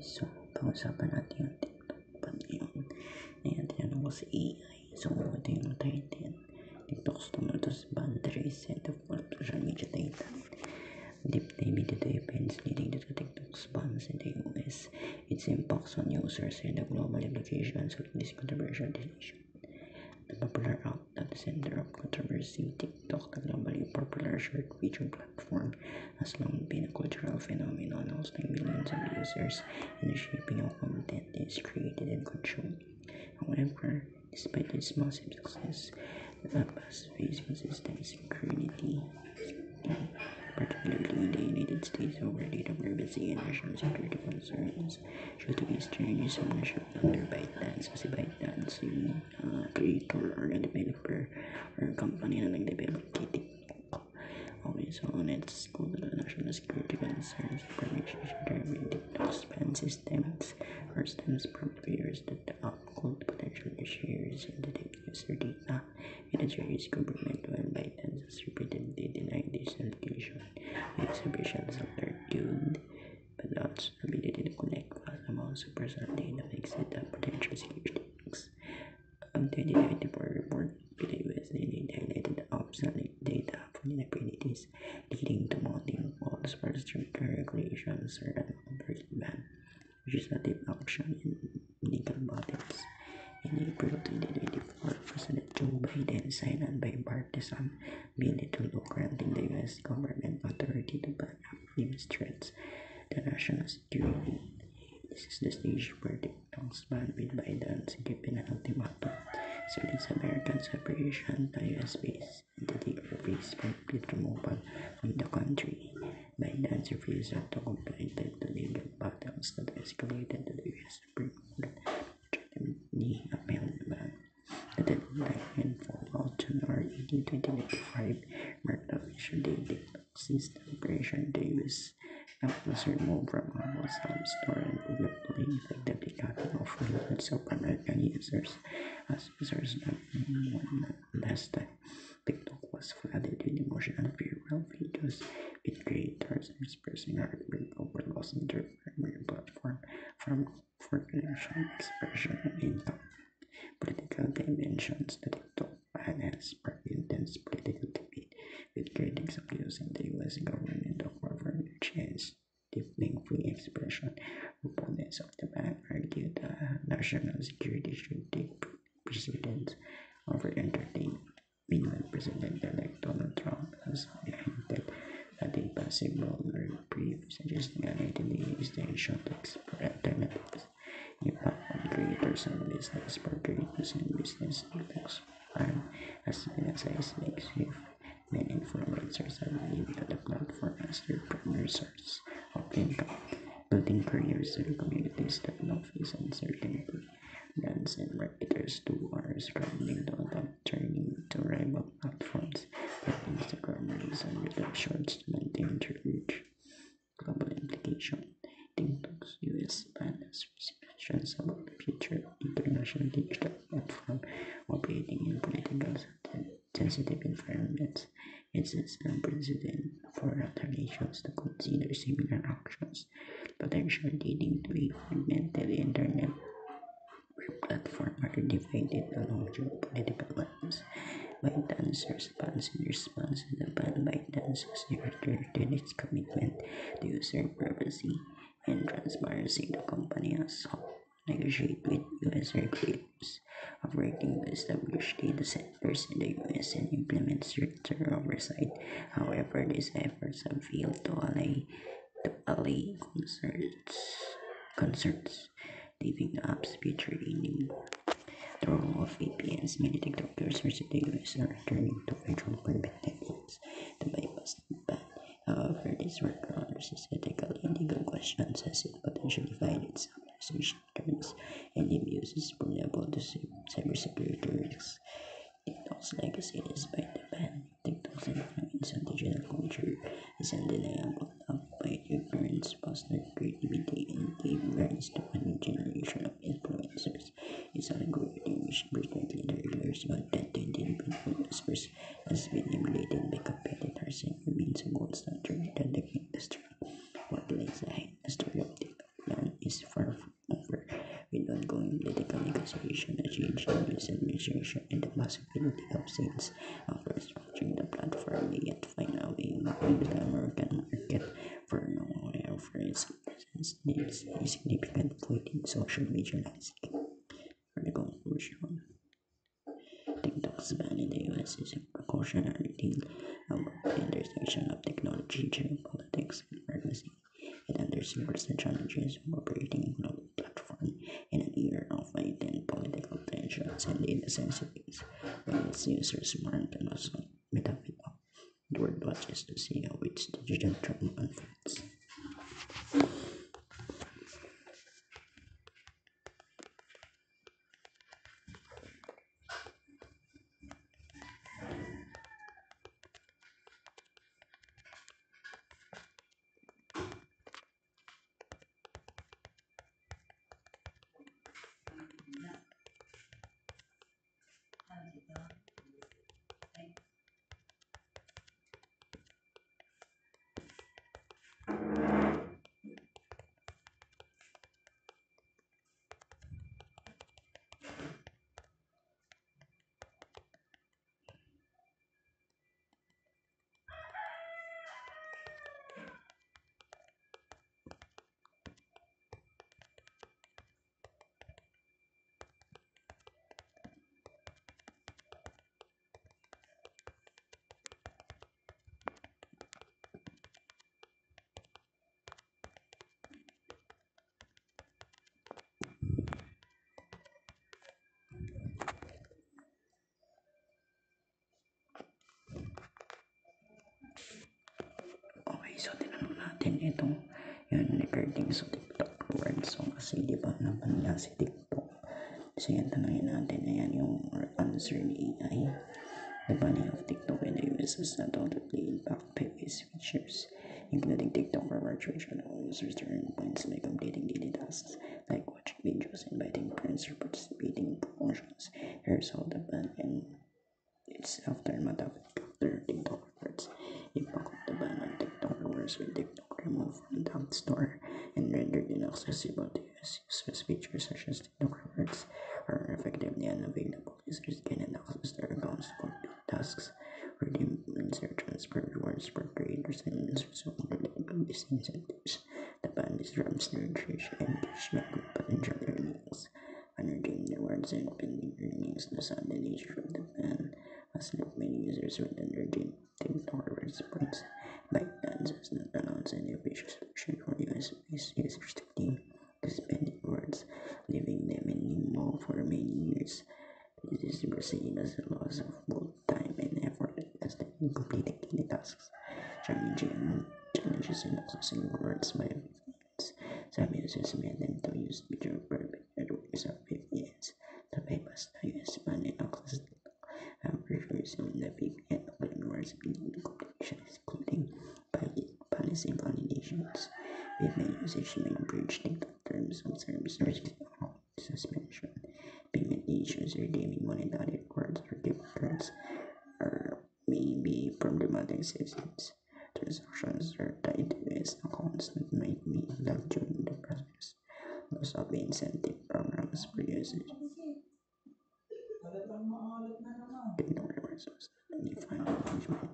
So, pag-usapan natin yung TikTok pa ngayon. Ayan, tinanong ko sa AI. So, ito yung title. TikTok's tumultos boundaries set of all social media data. Deep dive into the events leading to TikTok's bans in the US, its impacts on users, and the global implications of this controversial decision. The popular app at the center of controversy, TikTok, the globally popular short video platform, has long been a cultural phenomenon, hosting millions of users in the shaping of content that is created and consumed. However, despite its massive success, the app has faced consistent scrutiny, particularly in the United States, over data privacy and national security concerns. Due to its changes of national under ByteDance, kasi ByteDance yung creator or developer or company na nag-develop kay TikTok. Okay, so on its called the national security concerns, information shared with TikTok's ban systems or stems from fears that the app could potentially share sensitive user data with the Chinese government, while ByteDance has repeatedly denied this allegation. The exhibitions argued but the app's ability to collect vast amounts of personal data makes it a potential security risks. A 2024 report by the US highlighted the app's data vulnerabilities, leading to mounting calls for stricter regulations or an outright ban, legislative action, and legal battles. In April 2024, President Joe Biden signed a bipartisan bill into law granting the U.S. government authority to ban app names threats to national security. This is the stage where TikTok's ban with Biden's given an ultimatum, selling American separation to U.S.-based entity or face complete removal from the country. Biden's refusal to comply led to legal battles that escalated to the U.S. Supreme Court. Ultimately upheld the ban. The deadline followed January 18, 2025, marked the official day TikTok ceased operation. The U.S. app was removed from Apple's App Store and Google Play, effectively cutting off millions of American users. As users one last time, TikTok was flooded with emotional farewell videos, with creators expressing heartbreak over losing their primary platform for creation, expression, and income. Political dimensions. The TikTok ban has sparked intense political debate, with critics accusing the U.S. government of overreach and stifling free expression. Opponents of the ban argue that national security should take precedence over entertainment. Meanwhile, President-elect Donald Trump has hinted at a possible reprieve, suggesting an ideally extension to explore alternatives. Impact on creators and business. For creators and business, TikTok's ban has been a seismic shift. Many influencers are leaving the platform as their primary source of income, building careers in communities that now face uncertainty. Brands and marketers too are scrambling to adapt, turning to rival platforms like Instagram, Reels, and YouTube Shorts to maintain their reach. Global implication. TikTok's US ban has raised questions about the future of international digital platform operating in political sensitive environments. It sets a precedent for other nations to consider similar actions, potentially leading to a fragmented internet where platforms are divided along geopolitical lines. ByteDance response. In response to the ban, ByteDance has reiterated its commitment to user privacy and transparency. The company has sought to negotiate with U.S. regulators, working to establish data centers in the U.S. and implement stricter oversight. However, these efforts have failed to allay concerns, leaving the app's future in limbo. The role of VPNs. Many TikTok users in the US are turning to virtual private networks to bypass the ban. However, this workaround raises ethical and legal questions as it potentially violates organization terms and abuses vulnerable to cybersecurity risks. TikTok's legacy despite the ban. TikTok's influence on digital culture is undeniable. Upbeat ignorance, fostered creativity, and gave rise to a new generation of influencers. Its algorithm, which frequently delivers content to independent users, has been emulated by competitors and remains a gold standard in the tech industry. What lies ahead? The story of TikTok ban is political negotiation, a change in this administration, and the possibility of sales of restructuring the platform may yet find a way into the American market. For now, however, its presence is a significant point in social media landscape. For the conclusion, TikTok's ban in the US is a precautionary deal about the intersection of technology, geopolitics, and privacy. It underscores the challenges of operating a global platform in an era of heightened political tensions and data sensitivities, while its users warrant and also with a bit of word watches to see how its digital trauma unfolds. Okay, so tinanong natin itong yun, regarding sa TikTok rewards. So, kasi di ba naman nga si TikTok. So, yan, tanongin natin. Ayan yung answer ni AI. The banning of TikTok in the US has not totally impact previous features, including TikTok rewards, which allow users to earn points by completing daily tasks like watching videos, inviting friends, or participating in promotions. Here's how the ban and its aftermath after TikTok rewards. Impact of the ban on TikTok rewards with TikTok removed from the App Store and rendered inaccessible to US users. Features such as TikTok rewards are effectively unavailable. Users cannot access their accounts to complete tasks, redeem insert transfer rewards for creators and users who underline these incentives. The ban disrupts the engagement with potential earnings. Unearned rewards and pending earnings. The sudden nature of the ban has left many users with underdeemed TikTok rewards points. ByteDance has not announced any official solution for US-based users to claim these pending rewards, leaving them in limbo for many years. This is seen as a loss of both time and effort as they completing daily tasks, challenges in accessing rewards by VPNs. Some users may attempt to use picture perfect networks of VPNs to bypass the US ban and access using the VPN rewards between computations, including policy validations. VPN usage may breach TikTok terms of service account suspension. Payment issues redeeming monetary rewards or gift cards are may be problematic since transactions are tied to US accounts that might be logged during the process. Loss of incentive programs for users. TikTok rewards any fund management,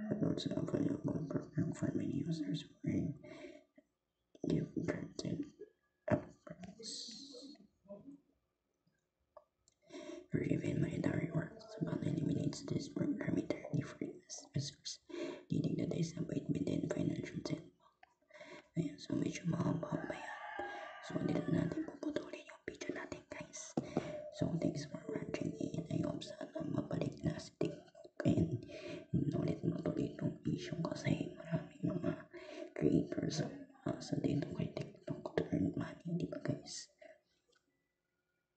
but also a valuable program for many users